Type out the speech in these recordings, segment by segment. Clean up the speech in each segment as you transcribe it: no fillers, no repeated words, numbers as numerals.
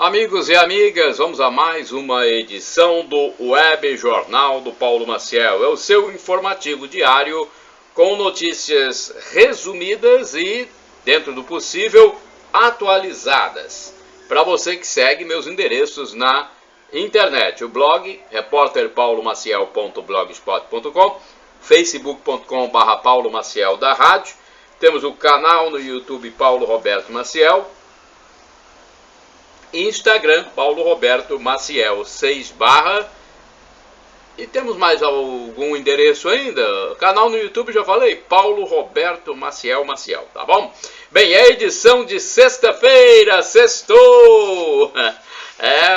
Amigos e amigas, vamos a mais uma edição do Web Jornal do Paulo Maciel. É o seu informativo diário com notícias resumidas e, dentro do possível, atualizadas. Para você que segue meus endereços na internet, o blog repórterpaulomaciel.blogspot.com, facebook.com/Paulo Maciel da rádio, temos o canal no YouTube Paulo Roberto Maciel, Instagram, Paulo Roberto Maciel 6 / e temos mais algum endereço ainda? Canal no YouTube, já falei, Paulo Roberto Maciel, tá bom? Bem, é a edição de sexta-feira, sextou!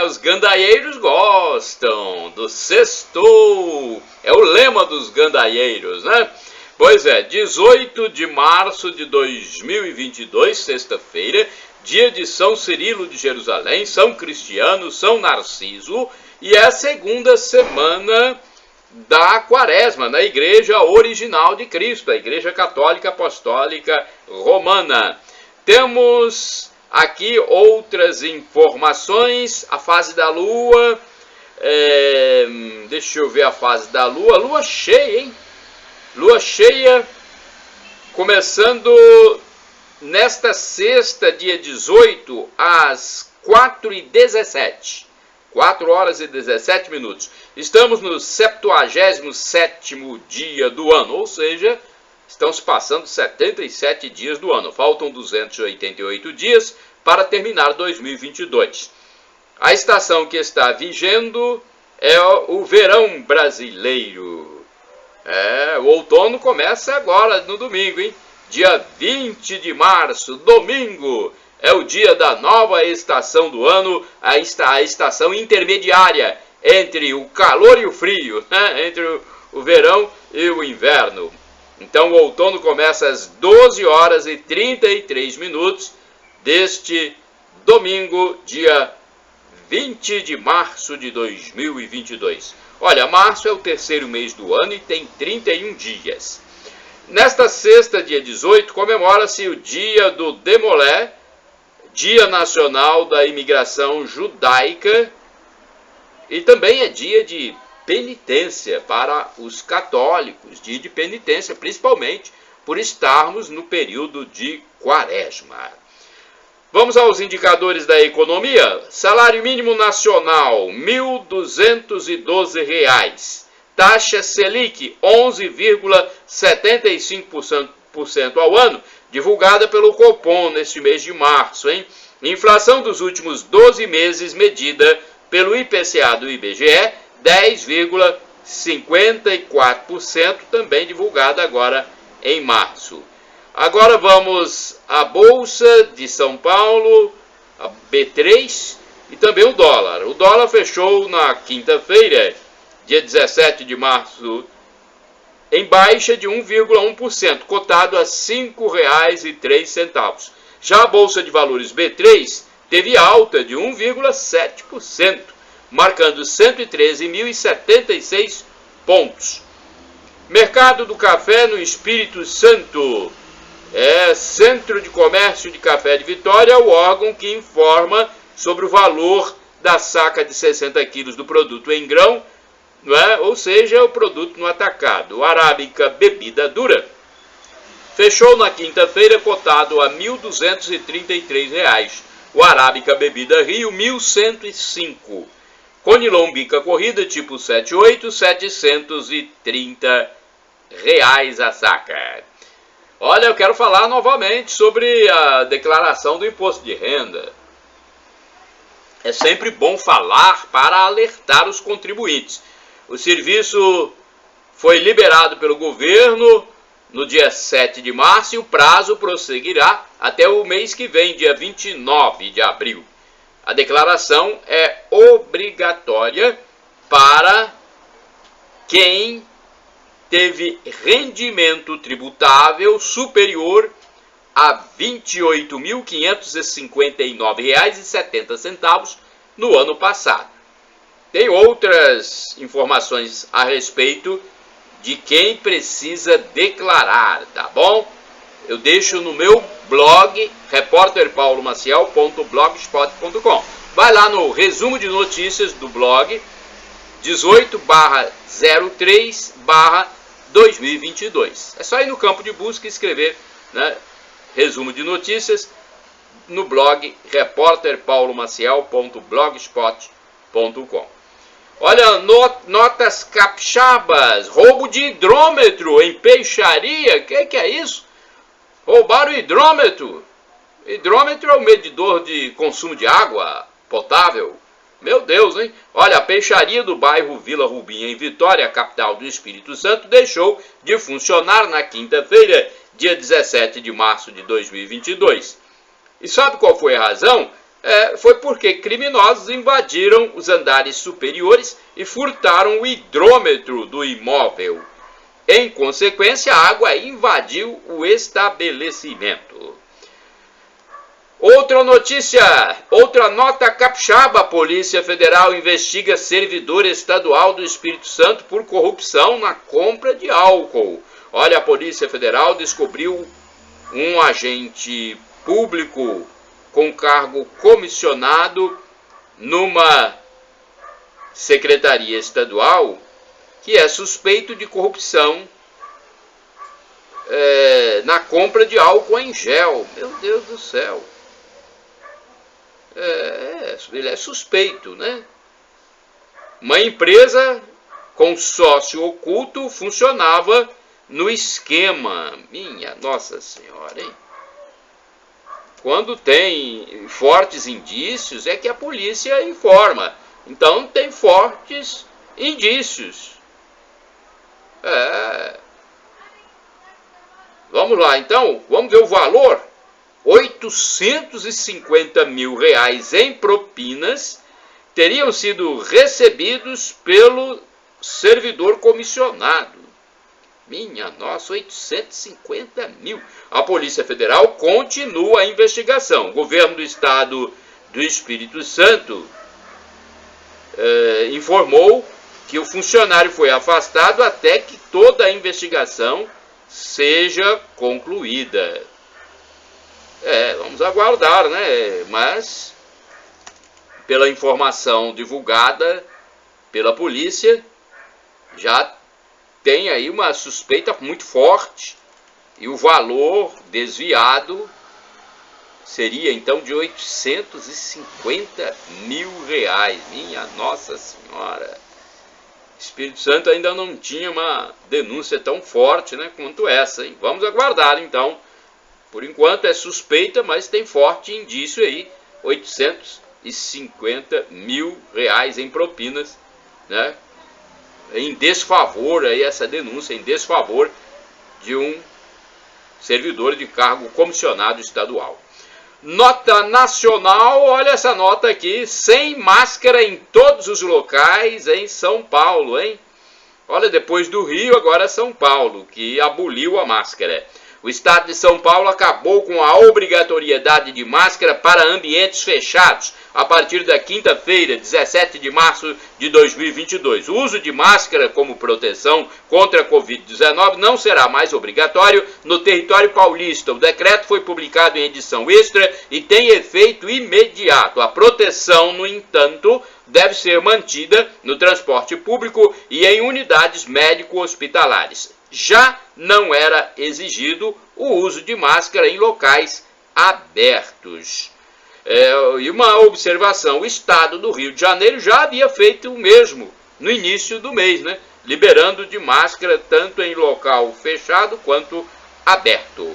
Os gandaieiros gostam do sextou, é o lema dos gandaieiros, né? Pois é, 18 de março de 2022, sexta-feira, dia de São Cirilo de Jerusalém, São Cristiano, São Narciso, e é a segunda semana da Quaresma, na Igreja Original de Cristo, a Igreja Católica Apostólica Romana. Temos aqui outras informações, a fase da Lua, deixa eu ver a fase da Lua, Lua cheia, hein? Lua cheia, começando nesta sexta, dia 18, às 4h17, 4 horas e 17 minutos. Estamos no 77º dia do ano, ou seja, estão se passando 77 dias do ano. Faltam 288 dias para terminar 2022. A estação que está vigendo é o verão brasileiro. O outono começa agora, no domingo, hein? Dia 20 de março, domingo, é o dia da nova estação do ano, a estação intermediária entre o calor e o frio, né? Entre o verão e o inverno. Então o outono começa às 12 horas e 33 minutos deste domingo, dia 20 de março de 2022. Olha, março é o terceiro mês do ano e tem 31 dias. Nesta sexta, dia 18, comemora-se o Dia do Demolé, Dia Nacional da Imigração Judaica, e também é dia de penitência para os católicos, dia de penitência, principalmente por estarmos no período de Quaresma. Vamos aos indicadores da economia. Salário mínimo nacional, R$ 1.212. Taxa Selic, 11,75% ao ano, divulgada pelo Copom neste mês de março, hein? Inflação dos últimos 12 meses, medida pelo IPCA do IBGE, 10,54%, também divulgada agora em março. Agora vamos à Bolsa de São Paulo, a B3, e também o dólar. O dólar fechou na quinta-feira, dia 17 de março, em baixa de 1,1%, cotado a R$ 5,03. Já a Bolsa de Valores B3 teve alta de 1,7%, marcando 113.076 pontos. Mercado do café no Espírito Santo. Centro de Comércio de Café de Vitória é o órgão que informa sobre o valor da saca de 60 quilos do produto em grão, ou seja, o produto no atacado. O Arábica Bebida Dura fechou na quinta-feira cotado a R$ 1.233. O Arábica Bebida Rio, R$ 1.105. Conilon Bica Corrida tipo 78, R$ 730 a saca. Olha, eu quero falar novamente sobre a declaração do imposto de renda. É sempre bom falar para alertar os contribuintes. O serviço foi liberado pelo governo no dia 7 de março e o prazo prosseguirá até o mês que vem, dia 29 de abril. A declaração é obrigatória para quem teve rendimento tributável superior a R$ 28.559,70 no ano passado. Tem outras informações a respeito de quem precisa declarar, tá bom? Eu deixo no meu blog, repórterpaulomaciel.blogspot.com. vai lá no resumo de notícias do blog 18/03/2022. É só ir no campo de busca e escrever, né, resumo de notícias no blog repórterpaulomaciel.blogspot.com. Olha, notas capixabas, roubo de hidrômetro em peixaria. Que é isso? Roubaram o hidrômetro. Hidrômetro é o medidor de consumo de água potável. Meu Deus, hein? Olha, a peixaria do bairro Vila Rubim, em Vitória, capital do Espírito Santo, deixou de funcionar na quinta-feira, dia 17 de março de 2022. E sabe qual foi a razão? Foi porque criminosos invadiram os andares superiores e furtaram o hidrômetro do imóvel. Em consequência, a água invadiu o estabelecimento. Outra notícia, outra nota capixaba: a Polícia Federal investiga servidor estadual do Espírito Santo por corrupção na compra de álcool. Olha, a Polícia Federal descobriu um agente público com cargo comissionado numa secretaria estadual que é suspeito de corrupção na compra de álcool em gel. Meu Deus do céu. Ele é suspeito, né? Uma empresa com sócio oculto funcionava no esquema. Minha Nossa Senhora, hein? Quando tem fortes indícios, é que a polícia informa. Então, tem fortes indícios. Vamos lá, então. Vamos ver o valor. R$850 mil em propinas teriam sido recebidos pelo servidor comissionado. Minha nossa, 850 mil. A Polícia Federal continua a investigação. O governo do estado do Espírito Santo informou que o funcionário foi afastado até que toda a investigação seja concluída. Vamos aguardar, né? Mas, pela informação divulgada pela polícia, já tem aí uma suspeita muito forte. E o valor desviado seria, então, de 850 mil. Minha Nossa Senhora. Espírito Santo ainda não tinha uma denúncia tão forte, né, quanto essa, hein? Vamos aguardar, então. Por enquanto é suspeita, mas tem forte indício aí. 850 mil em propinas, né? Em desfavor, aí, essa denúncia em desfavor de um servidor de cargo comissionado estadual. Nota nacional, olha essa nota aqui: sem máscara em todos os locais em São Paulo, hein? Olha, depois do Rio, agora São Paulo, que aboliu a máscara. O estado de São Paulo acabou com a obrigatoriedade de máscara para ambientes fechados a partir da quinta-feira, 17 de março de 2022. O uso de máscara como proteção contra a Covid-19 não será mais obrigatório no território paulista. O decreto foi publicado em edição extra e tem efeito imediato. A proteção, no entanto, deve ser mantida no transporte público e em unidades médico-hospitalares. Já não era exigido o uso de máscara em locais abertos. E uma observação: o estado do Rio de Janeiro já havia feito o mesmo no início do mês, né? Liberando de máscara tanto em local fechado quanto aberto.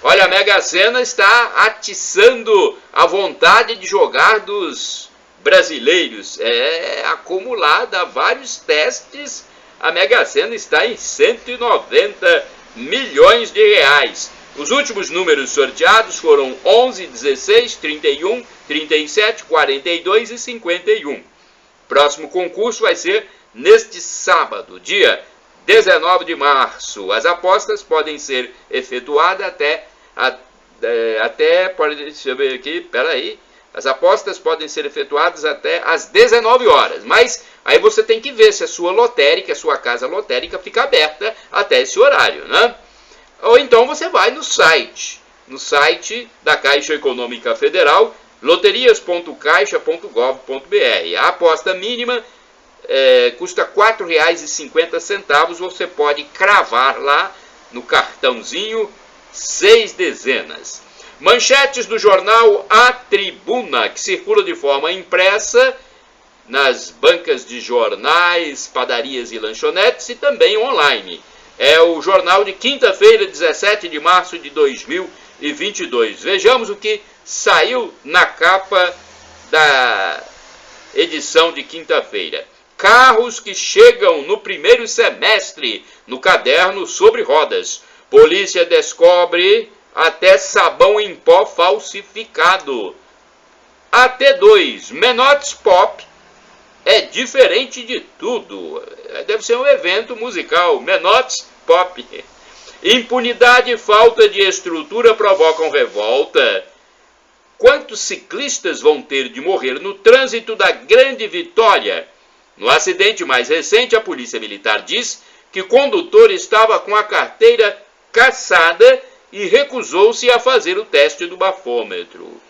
Olha, a Mega Sena está atiçando a vontade de jogar dos brasileiros. Acumulada a vários testes, a Mega Sena está em 190 milhões de reais. Os últimos números sorteados foram 11, 16, 31, 37, 42 e 51. Próximo concurso vai ser neste sábado, dia 19 de março. As apostas podem ser efetuadas deixa eu ver aqui, peraí. As apostas podem ser efetuadas até às 19 horas, mas aí você tem que ver se a sua lotérica, a sua casa lotérica fica aberta até esse horário, né? Ou então você vai no site da Caixa Econômica Federal loterias.caixa.gov.br. A aposta mínima custa R$ 4,50. Você pode cravar lá no cartãozinho 6 dezenas. Manchetes do jornal A Tribuna, que circula de forma impressa nas bancas de jornais, padarias e lanchonetes e também online. É o jornal de quinta-feira, 17 de março de 2022. Vejamos o que saiu na capa da edição de quinta-feira. Carros que chegam no primeiro semestre no caderno sobre rodas. Polícia descobre até sabão em pó falsificado. AT2, Menottes Pop é diferente de tudo. Deve ser um evento musical. Menottes Pop. Impunidade e falta de estrutura provocam revolta. Quantos ciclistas vão ter de morrer no trânsito da Grande Vitória? No acidente mais recente, a Polícia Militar diz que o condutor estava com a carteira cassada e recusou-se a fazer o teste do bafômetro.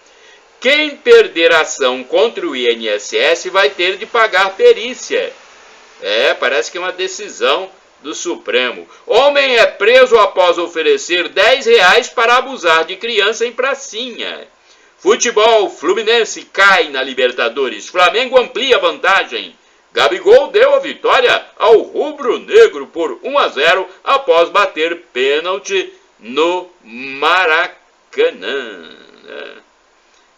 Quem perder a ação contra o INSS vai ter de pagar perícia. Parece que é uma decisão do Supremo. Homem é preso após oferecer R$10 para abusar de criança em pracinha. Futebol, Fluminense cai na Libertadores. Flamengo amplia a vantagem. Gabigol deu a vitória ao rubro-negro por 1-0 após bater pênalti no Maracanã.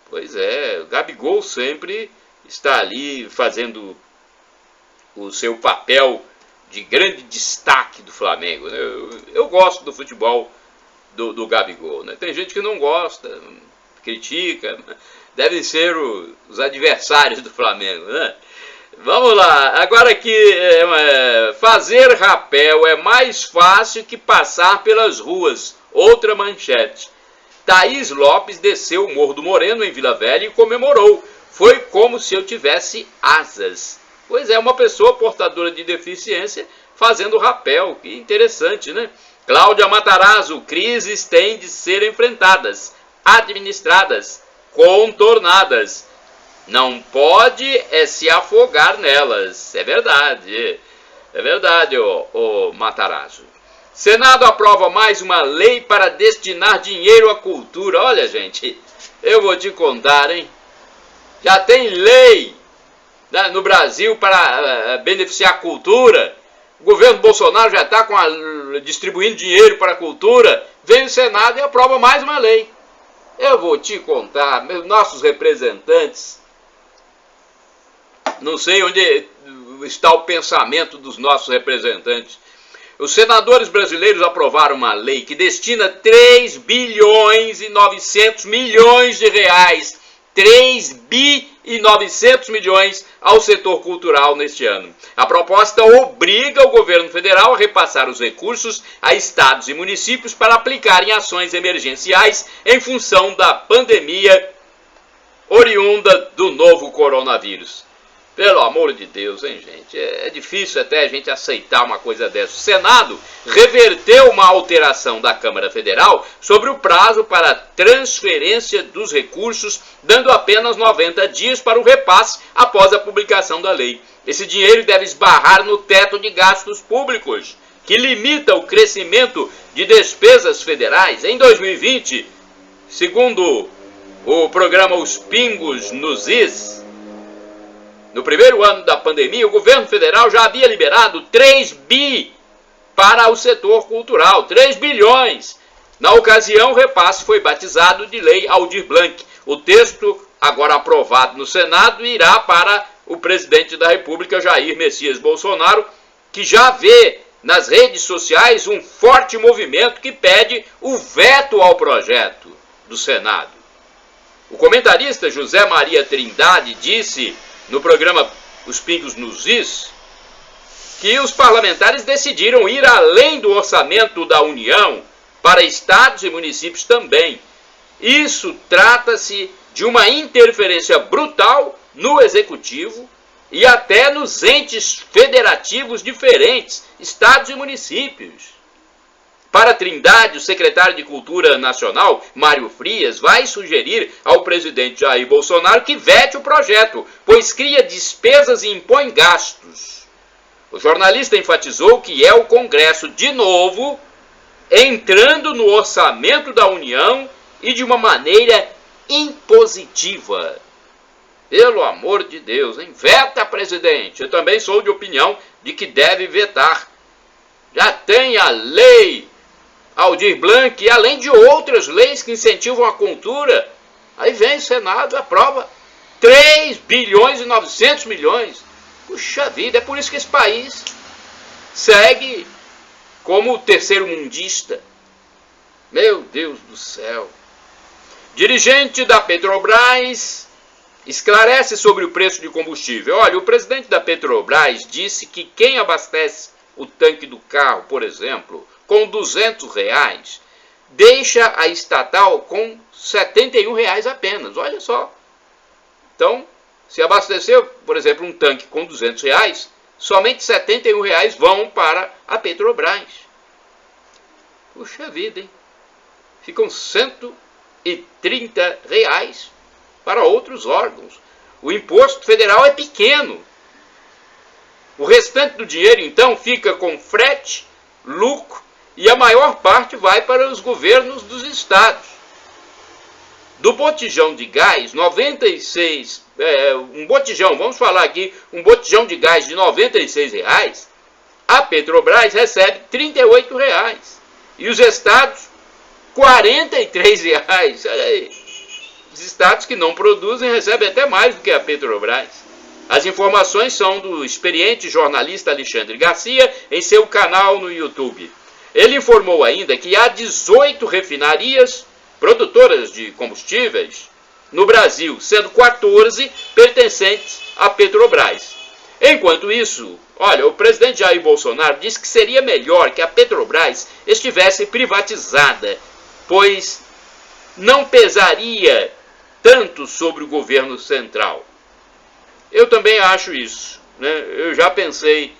Pois é, o Gabigol sempre está ali fazendo o seu papel de grande destaque do Flamengo. Eu gosto do futebol do Gabigol. Tem gente que não gosta, critica, devem ser os adversários do Flamengo. Vamos lá, agora que fazer rapel é mais fácil que passar pelas ruas. Outra manchete. Thaís Lopes desceu o Morro do Moreno, em Vila Velha, e comemorou. Foi como se eu tivesse asas. Pois é, uma pessoa portadora de deficiência fazendo rapel. Que interessante, né? Cláudia Matarazzo, crises têm de ser enfrentadas, administradas, contornadas. Não pode se afogar nelas. É verdade, ô Matarazzo. Senado aprova mais uma lei para destinar dinheiro à cultura. Olha, gente, eu vou te contar, hein? Já tem lei no Brasil para beneficiar a cultura. O governo Bolsonaro já está distribuindo dinheiro para a cultura. Vem o Senado e aprova mais uma lei. Eu vou te contar, nossos representantes, não sei onde está o pensamento dos nossos representantes. Os senadores brasileiros aprovaram uma lei que destina 3 bilhões e 900 milhões de reais, 3 bi e 900 milhões ao setor cultural neste ano. A proposta obriga o governo federal a repassar os recursos a estados e municípios para aplicarem ações emergenciais em função da pandemia oriunda do novo coronavírus. Pelo amor de Deus, hein, gente? É difícil até a gente aceitar uma coisa dessa. O Senado reverteu uma alteração da Câmara Federal sobre o prazo para transferência dos recursos, dando apenas 90 dias para o repasse após a publicação da lei. Esse dinheiro deve esbarrar no teto de gastos públicos, que limita o crescimento de despesas federais. Em 2020, segundo o programa Os Pingos nos Is, no primeiro ano da pandemia, o governo federal já havia liberado 3 bi para o setor cultural, 3 bilhões. Na ocasião, o repasse foi batizado de Lei Aldir Blanc. O texto, agora aprovado no Senado, irá para o presidente da República, Jair Messias Bolsonaro, que já vê nas redes sociais um forte movimento que pede o veto ao projeto do Senado. O comentarista José Maria Trindade disse no programa Os Pingos nos Is que os parlamentares decidiram ir além do orçamento da União para estados e municípios também. Isso trata-se de uma interferência brutal no executivo e até nos entes federativos diferentes, estados e municípios. Para Trindade, o secretário de Cultura Nacional, Mário Frias, vai sugerir ao presidente Jair Bolsonaro que vete o projeto, pois cria despesas e impõe gastos. O jornalista enfatizou que é o Congresso, de novo, entrando no orçamento da União e de uma maneira impositiva. Pelo amor de Deus, hein? Veta, presidente. Eu também sou de opinião de que deve vetar. Já tem a lei Aldir Blanc, além de outras leis que incentivam a cultura. Aí vem o Senado, aprova 3 bilhões e 900 milhões. Puxa vida, é por isso que esse país segue como terceiro mundista. Meu Deus do céu. Dirigente da Petrobras esclarece sobre o preço de combustível. Olha, o presidente da Petrobras disse que quem abastece o tanque do carro, por exemplo, com R$200, deixa a estatal com R$71 apenas. Olha só. Então, se abastecer, por exemplo, um tanque com R$200, somente R$71 vão para a Petrobras. Puxa vida, hein? Ficam R$130 para outros órgãos. O imposto federal é pequeno. O restante do dinheiro, então, fica com frete, lucro, e a maior parte vai para os governos dos estados. Do botijão de gás, 96, um botijão, vamos falar aqui, um botijão de gás de R$96, a Petrobras recebe R$38. E os estados, R$43. Olha aí. Os estados que não produzem recebem até mais do que a Petrobras. As informações são do experiente jornalista Alexandre Garcia em seu canal no YouTube. Ele informou ainda que há 18 refinarias produtoras de combustíveis no Brasil, sendo 14 pertencentes à Petrobras. Enquanto isso, olha, o presidente Jair Bolsonaro disse que seria melhor que a Petrobras estivesse privatizada, pois não pesaria tanto sobre o governo central. Eu também acho isso, né? Eu já pensei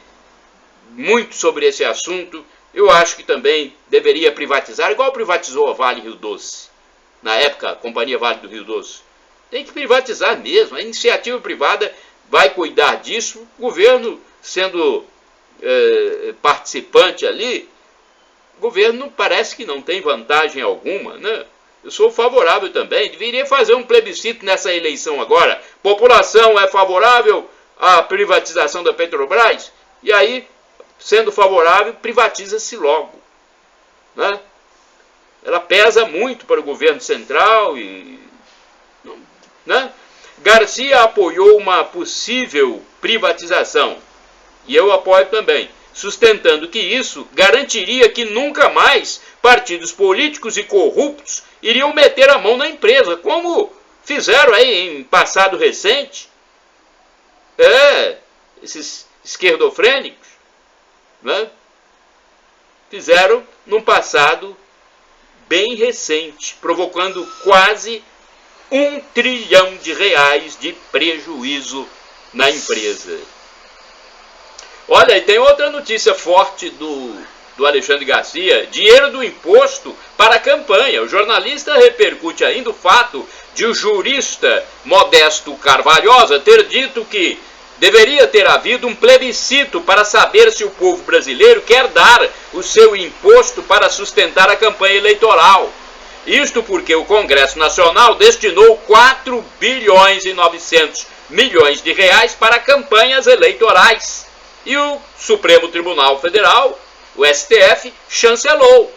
muito sobre esse assunto. Eu acho que também deveria privatizar, igual privatizou a Vale Rio Doce. Na época, a Companhia Vale do Rio Doce. Tem que privatizar mesmo. A iniciativa privada vai cuidar disso. O governo, sendo participante ali, o governo parece que não tem vantagem alguma, né? Eu sou favorável também. Deveria fazer um plebiscito nessa eleição agora. População é favorável à privatização da Petrobras? E aí, sendo favorável, privatiza-se logo, né? Ela pesa muito para o governo central e, né? Garcia apoiou uma possível privatização e eu apoio também, sustentando que isso garantiria que nunca mais partidos políticos e corruptos iriam meter a mão na empresa, como fizeram aí em passado recente. Esses esquerdofrênicos, né? Fizeram num passado bem recente, provocando quase R$1 trilhão de prejuízo na empresa. Olha, e tem outra notícia forte do Alexandre Garcia: dinheiro do imposto para a campanha. O jornalista repercute ainda o fato de o jurista Modesto Carvalhosa ter dito que deveria ter havido um plebiscito para saber se o povo brasileiro quer dar o seu imposto para sustentar a campanha eleitoral. Isto porque o Congresso Nacional destinou 4 bilhões e 900 milhões de reais para campanhas eleitorais. E o Supremo Tribunal Federal, o STF, chancelou.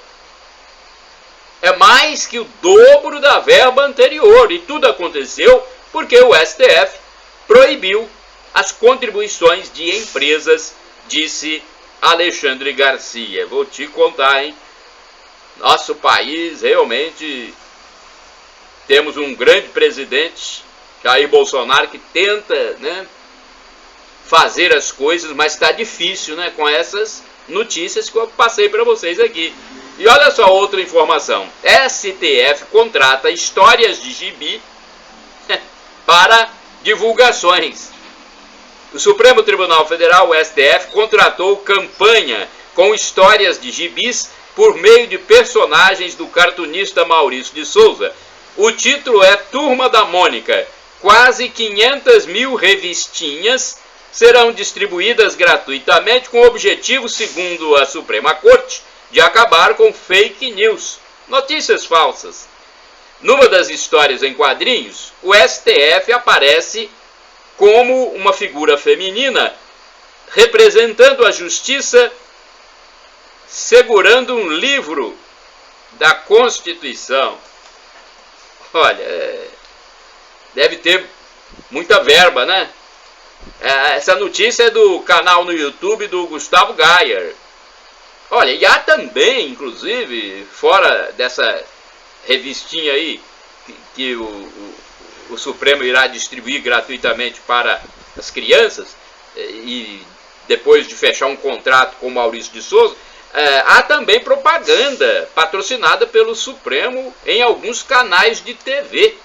É mais que o dobro da verba anterior. E tudo aconteceu porque o STF proibiu as contribuições de empresas, disse Alexandre Garcia. Vou te contar, hein? Nosso país, realmente, temos um grande presidente, Jair Bolsonaro, que tenta, né, fazer as coisas, mas está difícil, né, com essas notícias que eu passei para vocês aqui. E olha só outra informação. STF contrata histórias de gibi para divulgações. O Supremo Tribunal Federal, o STF, contratou campanha com histórias de gibis por meio de personagens do cartunista Maurício de Souza. O título é Turma da Mônica. Quase 500 mil revistinhas serão distribuídas gratuitamente com o objetivo, segundo a Suprema Corte, de acabar com fake news, notícias falsas. Numa das histórias em quadrinhos, o STF aparece como uma figura feminina representando a justiça, segurando um livro da Constituição. Olha, deve ter muita verba, né? Essa notícia é do canal no YouTube do Gustavo Gayer. Olha, e há também, inclusive, fora dessa revistinha aí, que o Supremo irá distribuir gratuitamente para as crianças, e depois de fechar um contrato com o Maurício de Souza, há também propaganda patrocinada pelo Supremo em alguns canais de TV,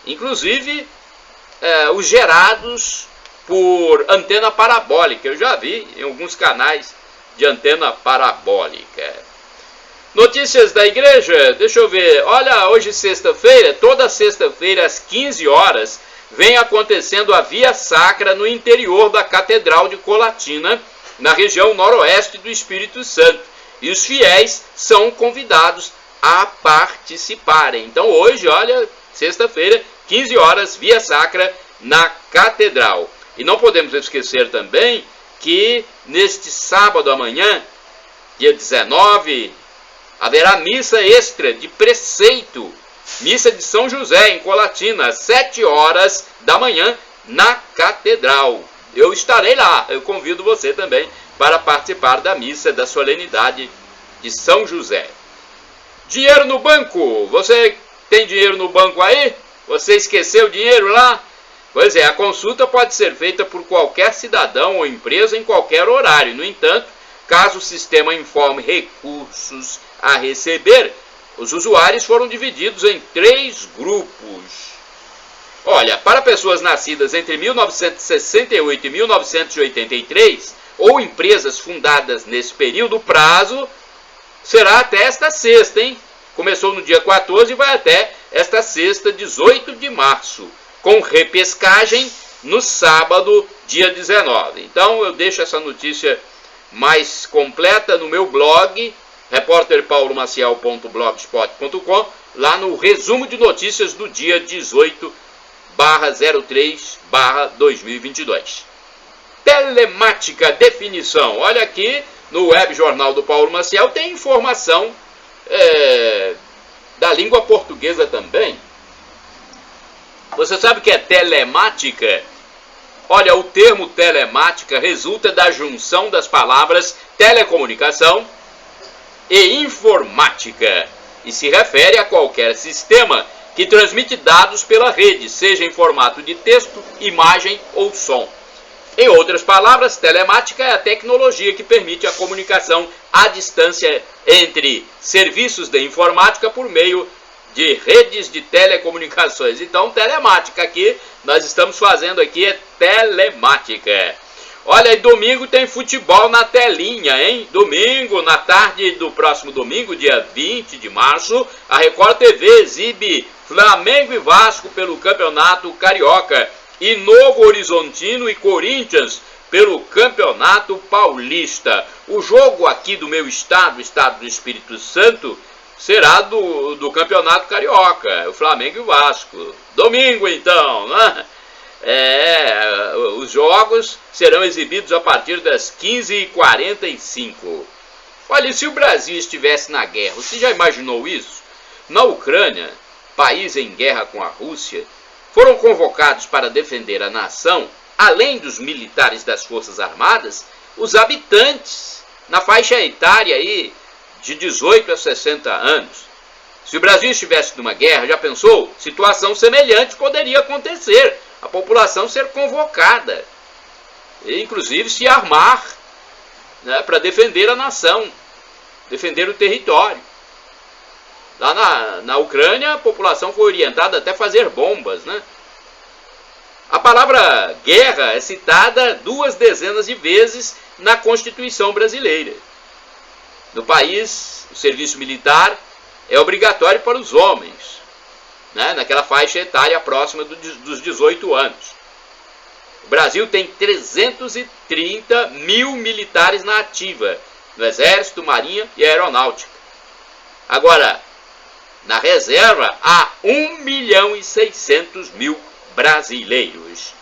inclusive os gerados por antena parabólica. Eu já vi em alguns canais de antena parabólica. Notícias da igreja, deixa eu ver. Olha, hoje sexta-feira, toda sexta-feira às 15 horas, vem acontecendo a Via Sacra no interior da Catedral de Colatina, na região noroeste do Espírito Santo. E os fiéis são convidados a participarem. Então hoje, olha, sexta-feira, 15 horas, Via Sacra na Catedral. E não podemos esquecer também que neste sábado amanhã, dia 19, haverá missa extra de preceito, missa de São José em Colatina, às 7 horas da manhã na Catedral. Eu estarei lá, eu convido você também para participar da missa da solenidade de São José. Dinheiro no banco, você tem dinheiro no banco aí? Você esqueceu o dinheiro lá? Pois é, a consulta pode ser feita por qualquer cidadão ou empresa em qualquer horário. No entanto, caso o sistema informe recursos a receber, os usuários foram divididos em 3 grupos. Olha, para pessoas nascidas entre 1968 e 1983, ou empresas fundadas nesse período, o prazo será até esta sexta, hein? Começou no dia 14 e vai até esta sexta, 18 de março, com repescagem no sábado, dia 19. Então eu deixo essa notícia mais completa no meu blog, repórterpaulomaciel.blogspot.com, lá no resumo de notícias do dia 18/03/2022. Telemática, definição. Olha aqui no web jornal do Paulo Maciel, tem informação da língua portuguesa também. Você sabe o que é telemática? Olha, o termo telemática resulta da junção das palavras telecomunicação e informática e se refere a qualquer sistema que transmite dados pela rede, seja em formato de texto, imagem ou som. Em outras palavras, telemática é a tecnologia que permite a comunicação à distância entre serviços de informática por meio de redes de telecomunicações. Então, telemática aqui, nós estamos fazendo aqui é telemática. Olha, e domingo tem futebol na telinha, hein? Domingo, na tarde do próximo domingo, dia 20 de março, a Record TV exibe Flamengo e Vasco pelo Campeonato Carioca e Novo Horizontino e Corinthians pelo Campeonato Paulista. O jogo aqui do meu estado, o estado do Espírito Santo, será do Campeonato Carioca, o Flamengo e o Vasco. Domingo, então, né? Os jogos serão exibidos a partir das 15h45. Olha, se o Brasil estivesse na guerra, você já imaginou isso? Na Ucrânia, país em guerra com a Rússia, foram convocados para defender a nação, além dos militares das Forças Armadas, os habitantes na faixa etária aí de 18 a 60 anos. Se o Brasil estivesse numa guerra, já pensou? Situação semelhante poderia acontecer. A população ser convocada, e inclusive se armar, né, para defender a nação, defender o território. Lá na Ucrânia, a população foi orientada até a fazer bombas, né? A palavra guerra é citada 2 dezenas de vezes na Constituição brasileira. No país, o serviço militar é obrigatório para os homens, né, naquela faixa etária próxima dos 18 anos. O Brasil tem 330 mil militares na ativa, no Exército, Marinha e Aeronáutica. Agora, na reserva, há 1.600.000 brasileiros.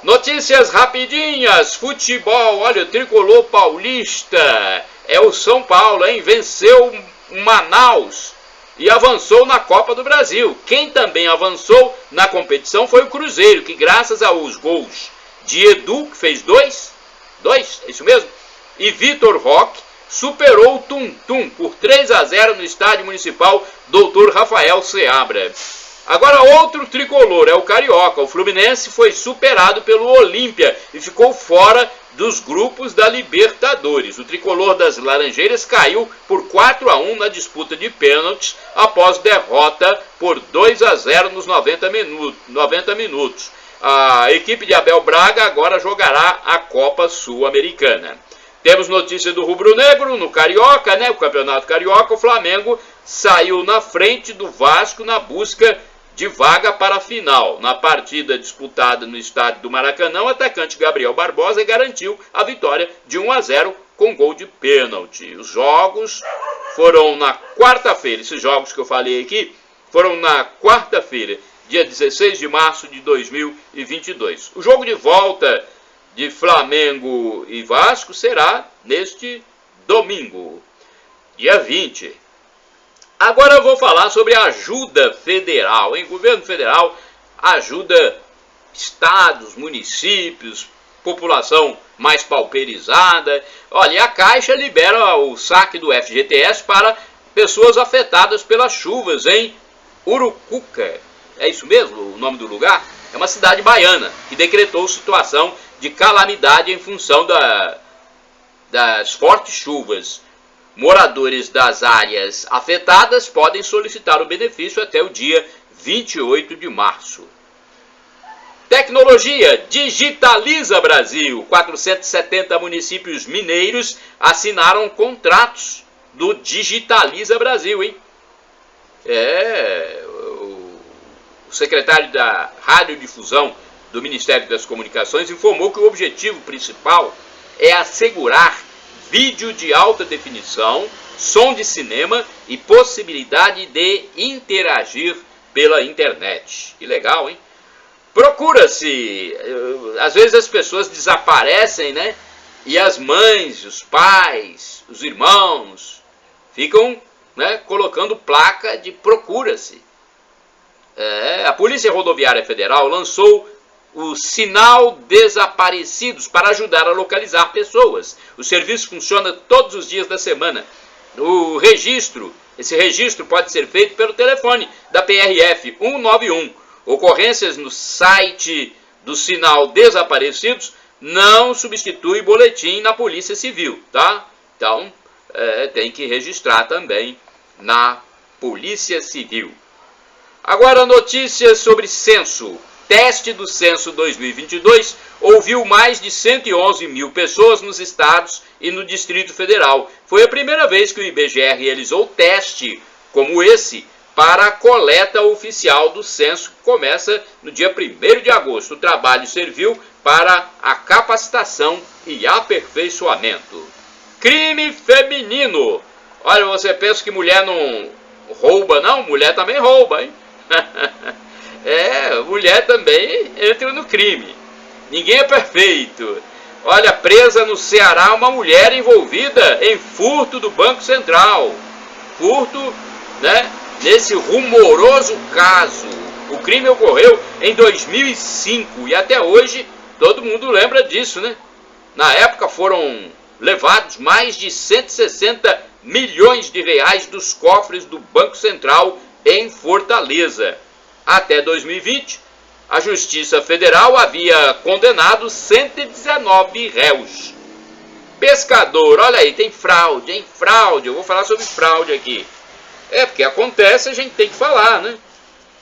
Notícias rapidinhas, futebol, olha, o tricolor paulista, é o São Paulo, hein? Venceu Manaus e avançou na Copa do Brasil. Quem também avançou na competição foi o Cruzeiro, que graças aos gols de Edu, que fez dois, é isso mesmo, e Vitor Roque, superou o Tum-Tum por 3-0 no estádio municipal Dr. Rafael Seabra. Agora outro tricolor, é o Carioca. O Fluminense foi superado pelo Olímpia e ficou fora dos grupos da Libertadores. O tricolor das Laranjeiras caiu por 4-1 na disputa de pênaltis após derrota por 2-0 nos 90 minutos. A equipe de Abel Braga agora jogará a Copa Sul-Americana. Temos notícia do rubro-negro no Carioca, né? O Campeonato Carioca, o Flamengo saiu na frente do Vasco na busca de vaga para a final. Na partida disputada no estádio do Maracanã, o atacante Gabriel Barbosa garantiu a vitória de 1-0 com gol de pênalti. Os jogos foram na quarta-feira, esses jogos que eu falei aqui foram na quarta-feira, dia 16 de março de 2022. O jogo de volta de Flamengo e Vasco será neste domingo, dia 20. Agora eu vou falar sobre a ajuda federal, hein? O governo federal ajuda estados, municípios, população mais pauperizada. Olha, a Caixa libera o saque do FGTS para pessoas afetadas pelas chuvas em Urucuca. É isso mesmo o nome do lugar? É uma cidade baiana que decretou situação de calamidade em função das fortes chuvas. Moradores das áreas afetadas podem solicitar o benefício até o dia 28 de março. Tecnologia Digitaliza Brasil. 470 municípios mineiros assinaram contratos do Digitaliza Brasil, hein? O secretário da Radiodifusão do Ministério das Comunicações informou que o objetivo principal é assegurar vídeo de alta definição, som de cinema e possibilidade de interagir pela internet. Que legal, hein? Procura-se, às vezes as pessoas desaparecem, né? E as mães, os pais, os irmãos ficam, né, colocando placa de procura-se. A Polícia Rodoviária Federal lançou o sinal desaparecidos para ajudar a localizar pessoas. O serviço funciona todos os dias da semana. Esse registro pode ser feito pelo telefone da PRF 191. Ocorrências no site do sinal desaparecidos não substitui boletim na Polícia Civil, tá? Então, tem que registrar também na Polícia Civil. Agora, notícias sobre censo. Teste do censo 2022 ouviu mais de 111 mil pessoas nos estados e no Distrito Federal. Foi a primeira vez que o IBGE realizou teste como esse para a coleta oficial do censo, que começa no dia 1º de agosto. O trabalho serviu para a capacitação e aperfeiçoamento. Crime feminino. Olha, você pensa que mulher não rouba, não? Mulher também rouba, hein? Mulher também entra no crime. Ninguém é perfeito. Olha, presa no Ceará uma mulher envolvida em furto do Banco Central. Furto, né? Nesse rumoroso caso. O crime ocorreu em 2005 e até hoje todo mundo lembra disso, né? Na época foram levados mais de 160 milhões de reais dos cofres do Banco Central em Fortaleza. Até 2020, a Justiça Federal havia condenado 119 réus. Pescador, olha aí, tem fraude, hein? Fraude, eu vou falar sobre fraude aqui. Porque acontece, a gente tem que falar, né?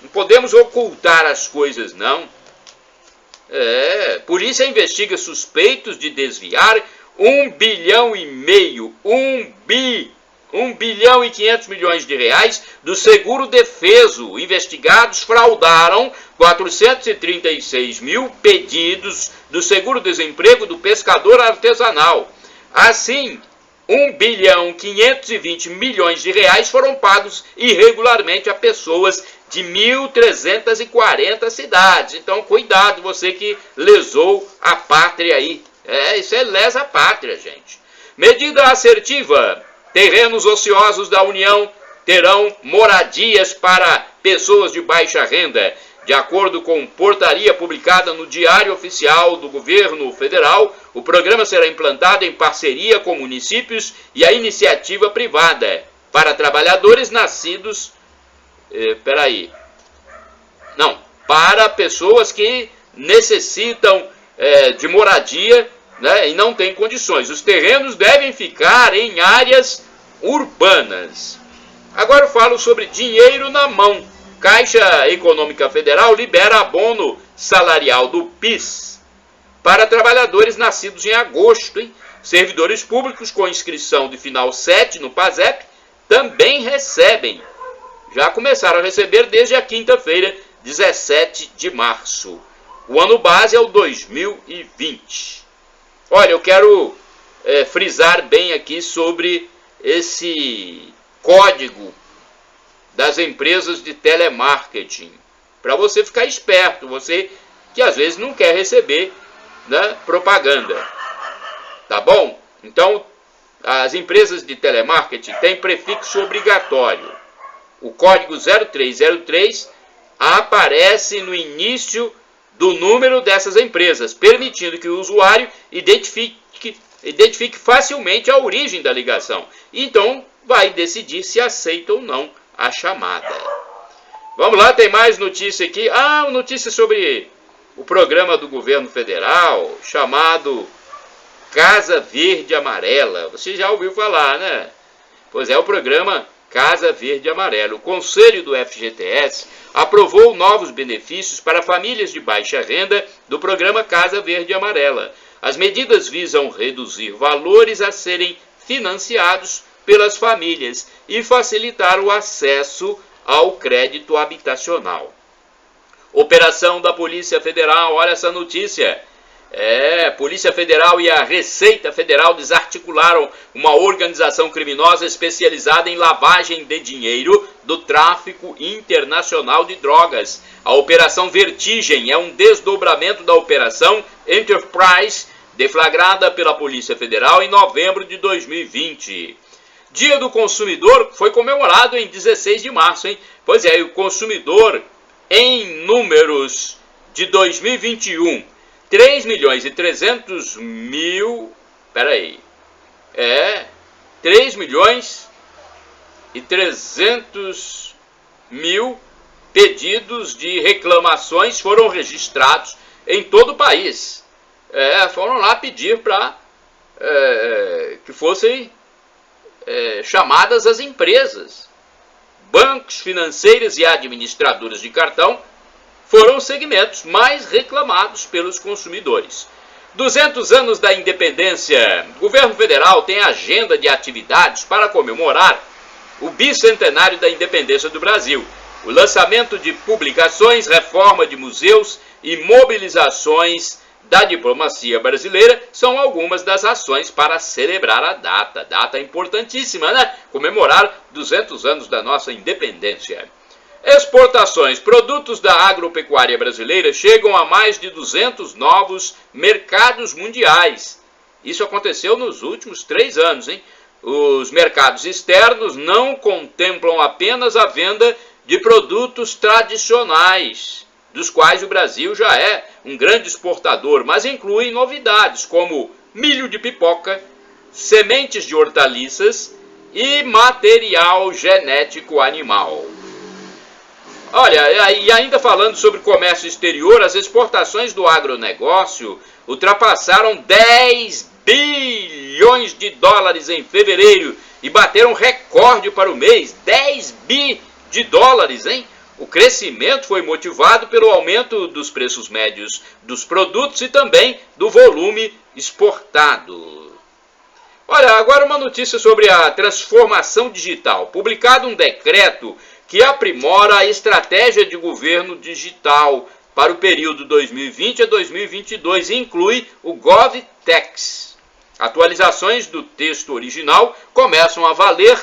Não podemos ocultar as coisas, não. Polícia investiga suspeitos de desviar 1,5 bilhão, 1 bi 1 bilhão e 500 milhões de reais do seguro defeso. Investigados fraudaram 436 mil pedidos do seguro-desemprego do pescador artesanal. Assim, 1 bilhão 520 milhões de reais foram pagos irregularmente a pessoas de 1.340 cidades. Então, cuidado, você que lesou a pátria aí. Isso é lesa pátria, gente. Medida assertiva. Terrenos ociosos da União terão moradias para pessoas de baixa renda. De acordo com portaria publicada no Diário Oficial do Governo Federal, o programa será implantado em parceria com municípios e a iniciativa privada para trabalhadores nascidos... para pessoas que necessitam de moradia, né, e não têm condições. Os terrenos devem ficar em áreas urbanas. Agora eu falo sobre dinheiro na mão. Caixa Econômica Federal libera abono salarial do PIS para trabalhadores nascidos em agosto. Servidores públicos com inscrição de final 7 no PASEP também recebem. Já começaram a receber desde a quinta-feira, 17 de março. O ano base é o 2020. Olha, eu quero frisar bem aqui sobre esse código das empresas de telemarketing, para você ficar esperto, você que às vezes não quer receber, né, propaganda, tá bom? Então, as empresas de telemarketing têm prefixo obrigatório. O código 0303 aparece no início do número dessas empresas, permitindo que o usuário identifique facilmente a origem da ligação. Então, vai decidir se aceita ou não a chamada. Vamos lá, tem mais notícia aqui. Notícia sobre o programa do governo federal chamado Casa Verde Amarela. Você já ouviu falar, né? Pois é, o programa Casa Verde Amarela. O Conselho do FGTS aprovou novos benefícios para famílias de baixa renda do programa Casa Verde Amarela. As medidas visam reduzir valores a serem financiados pelas famílias e facilitar o acesso ao crédito habitacional. Operação da Polícia Federal, olha essa notícia. Polícia Federal e a Receita Federal desarticularam uma organização criminosa especializada em lavagem de dinheiro do tráfico internacional de drogas. A Operação Vertigem é um desdobramento da Operação Enterprise, deflagrada pela Polícia Federal em novembro de 2020. Dia do Consumidor foi comemorado em 16 de março, hein? Pois é, o consumidor em números de 2021, 3 milhões e 300 mil, 3 milhões e 300 mil pedidos de reclamações foram registrados em todo o país. Foram lá pedir para que fossem chamadas as empresas. Bancos, financeiras e administradoras de cartão foram os segmentos mais reclamados pelos consumidores. 200 anos da independência. O governo federal tem agenda de atividades para comemorar o bicentenário da independência do Brasil. O lançamento de publicações, reforma de museus e mobilizações da diplomacia brasileira são algumas das ações para celebrar a data. Data importantíssima, né? Comemorar 200 anos da nossa independência. Exportações. Produtos da agropecuária brasileira chegam a mais de 200 novos mercados mundiais. Isso aconteceu nos últimos 3 anos, hein? Os mercados externos não contemplam apenas a venda de produtos tradicionais, dos quais o Brasil já é um grande exportador, mas incluem novidades como milho de pipoca, sementes de hortaliças e material genético animal. Olha, e ainda falando sobre comércio exterior, as exportações do agronegócio ultrapassaram 10 bilhões de dólares em fevereiro e bateram recorde para o mês, 10 bi de dólares, hein? O crescimento foi motivado pelo aumento dos preços médios dos produtos e também do volume exportado. Olha, agora uma notícia sobre a transformação digital. Publicado um decreto que aprimora a estratégia de governo digital para o período 2020 a 2022 e inclui o GovTex. Atualizações do texto original começam a valer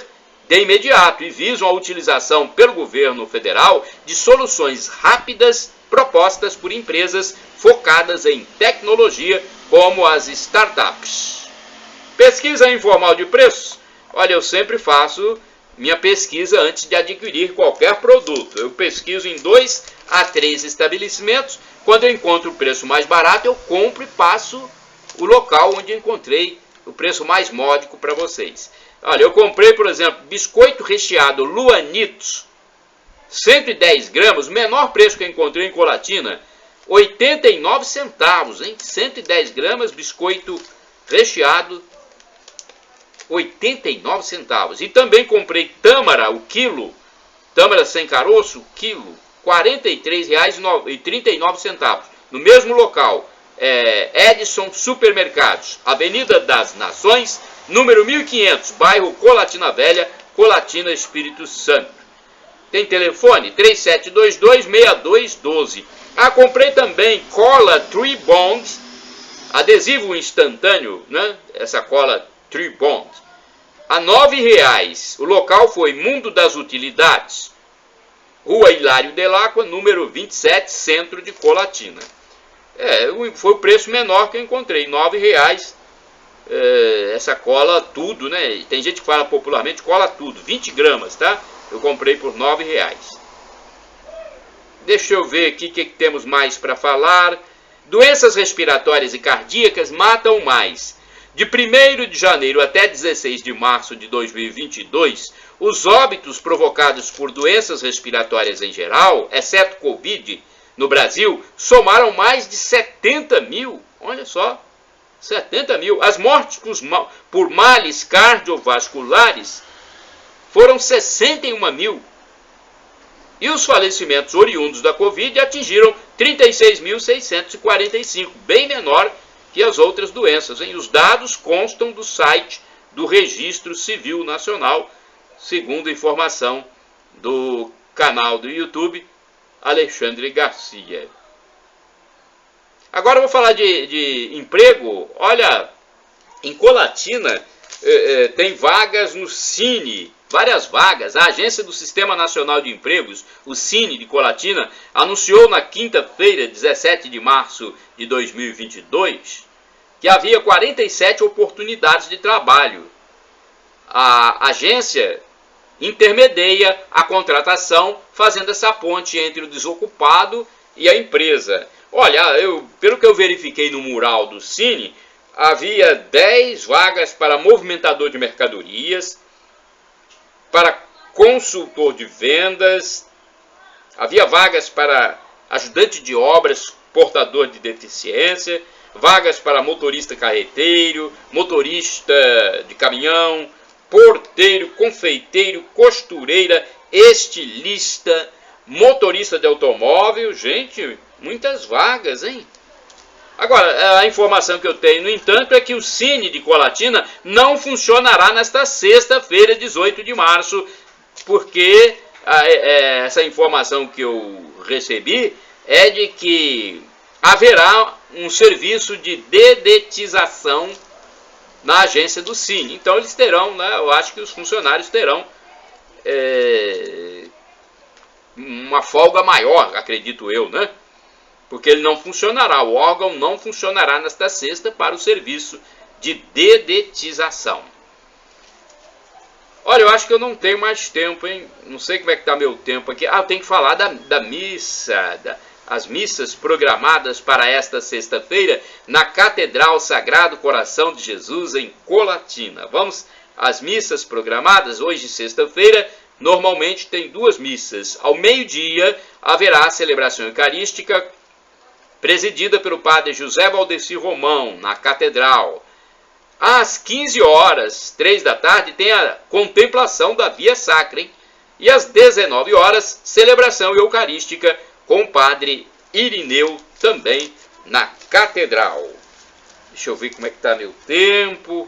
de imediato e visam a utilização pelo governo federal de soluções rápidas propostas por empresas focadas em tecnologia, como as startups. Pesquisa informal de preços. Olha, eu sempre faço minha pesquisa antes de adquirir qualquer produto. Eu pesquiso em 2 a 3 estabelecimentos. Quando eu encontro o preço mais barato, eu compro e passo o local onde encontrei o preço mais módico para vocês. Olha, eu comprei, por exemplo, biscoito recheado Luanitos, 110 gramas, o menor preço que eu encontrei em Colatina, 89 centavos, hein? 110 gramas, biscoito recheado, 89 centavos. E também comprei tâmara, o quilo, tâmara sem caroço, o quilo, R$ 43,39, no mesmo local. Edson Supermercados, Avenida das Nações, número 1500, bairro Colatina Velha, Colatina, Espírito Santo. Tem telefone 3722-6212. Comprei também cola Tree Bond, adesivo instantâneo, né? Essa cola Tree Bond, a R$ 9,00. O local foi Mundo das Utilidades, Rua Hilário Delacqua, número 27, centro de Colatina. Foi o preço menor que eu encontrei, R$ 9,00. Essa cola tudo, né? Tem gente que fala popularmente cola tudo, 20 gramas, tá? Eu comprei por R$ 9,00. Deixa eu ver aqui o que temos mais para falar. Doenças respiratórias e cardíacas matam mais. De 1º de janeiro até 16 de março de 2022, os óbitos provocados por doenças respiratórias em geral, exceto Covid, no Brasil, somaram mais de 70 mil. Olha só, 70 mil. As mortes por males cardiovasculares foram 61 mil. E os falecimentos oriundos da Covid atingiram 36.645, bem menor que as outras doenças, hein? Os dados constam do site do Registro Civil Nacional, segundo informação do canal do YouTube Alexandre Garcia. Agora eu vou falar de emprego. Olha, em Colatina tem vagas no Cine, várias vagas. A Agência do Sistema Nacional de Empregos, o Cine de Colatina, anunciou na quinta-feira, 17 de março de 2022, que havia 47 oportunidades de trabalho. A agência intermedia a contratação, fazendo essa ponte entre o desocupado e a empresa. Olha, pelo que eu verifiquei no mural do Cine, havia 10 vagas para movimentador de mercadorias, para consultor de vendas, havia vagas para ajudante de obras, portador de deficiência, vagas para motorista carreteiro, motorista de caminhão, porteiro, confeiteiro, costureira, estilista, motorista de automóvel. Gente, muitas vagas, hein? Agora, a informação que eu tenho, no entanto, é que o Cine de Colatina não funcionará nesta sexta-feira, 18 de março, porque essa informação que eu recebi é de que haverá um serviço de dedetização na agência do Cine. Então eles terão, né, eu acho que os funcionários terão uma folga maior, acredito eu, né? Porque ele não funcionará, o órgão não funcionará nesta sexta para o serviço de dedetização. Olha, eu acho que eu não tenho mais tempo, hein? Não sei como é que está meu tempo aqui. Eu tenho que falar da missa, as missas programadas para esta sexta-feira na Catedral Sagrado Coração de Jesus, em Colatina. Vamos às missas programadas. Hoje, sexta-feira, normalmente tem 2 missas. Ao meio-dia, haverá a celebração eucarística presidida pelo padre José Valdeci Romão, na Catedral. Às 15 horas, 3 da tarde, tem a contemplação da Via Sacra, hein? E às 19 horas, celebração eucarística com o padre Irineu, também na Catedral. Deixa eu ver como é que está meu tempo.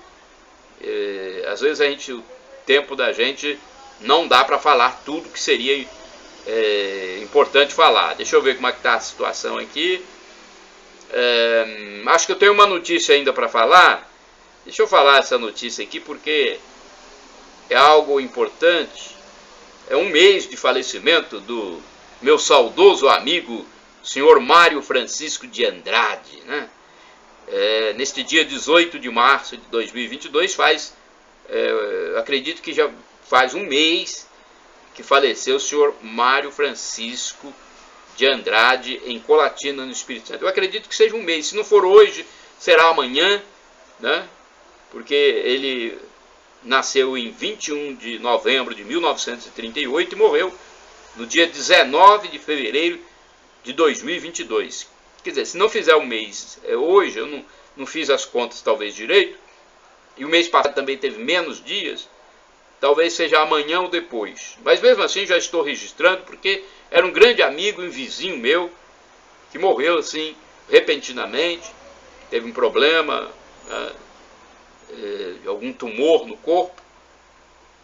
Às vezes o tempo da gente não dá para falar tudo que seria importante falar. Deixa eu ver como é que está a situação aqui. Acho que eu tenho uma notícia ainda para falar. Deixa eu falar essa notícia aqui porque é algo importante. É um mês de falecimento do meu saudoso amigo, senhor Mário Francisco de Andrade, né? Neste dia 18 de março de 2022, acredito que já faz um mês que faleceu o senhor Mário Francisco de Andrade, em Colatina, no Espírito Santo. Eu acredito que seja um mês. Se não for hoje, será amanhã, né? Porque ele nasceu em 21 de novembro de 1938 e morreu no dia 19 de fevereiro de 2022. Quer dizer, se não fizer um mês hoje, eu não fiz as contas talvez direito, e o mês passado também teve menos dias, talvez seja amanhã ou depois. Mas mesmo assim já estou registrando, porque era um grande amigo e um vizinho meu, que morreu assim, repentinamente, teve um problema, algum tumor no corpo,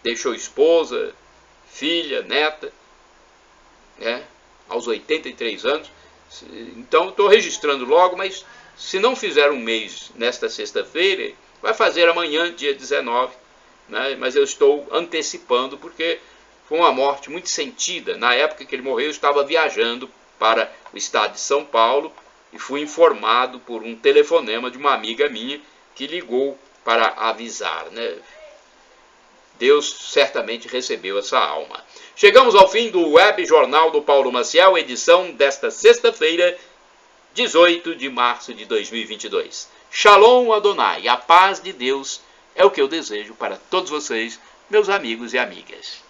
deixou esposa, filha, neta, aos 83 anos. Então estou registrando logo, mas se não fizer um mês nesta sexta-feira, vai fazer amanhã, dia 19, né? Mas eu estou antecipando porque foi uma morte muito sentida. Na época que ele morreu, eu estava viajando para o estado de São Paulo e fui informado por um telefonema de uma amiga minha que ligou para avisar, né? Deus certamente recebeu essa alma. Chegamos ao fim do Web Jornal do Paulo Maciel, edição desta sexta-feira, 18 de março de 2022. Shalom Adonai, a paz de Deus é o que eu desejo para todos vocês, meus amigos e amigas.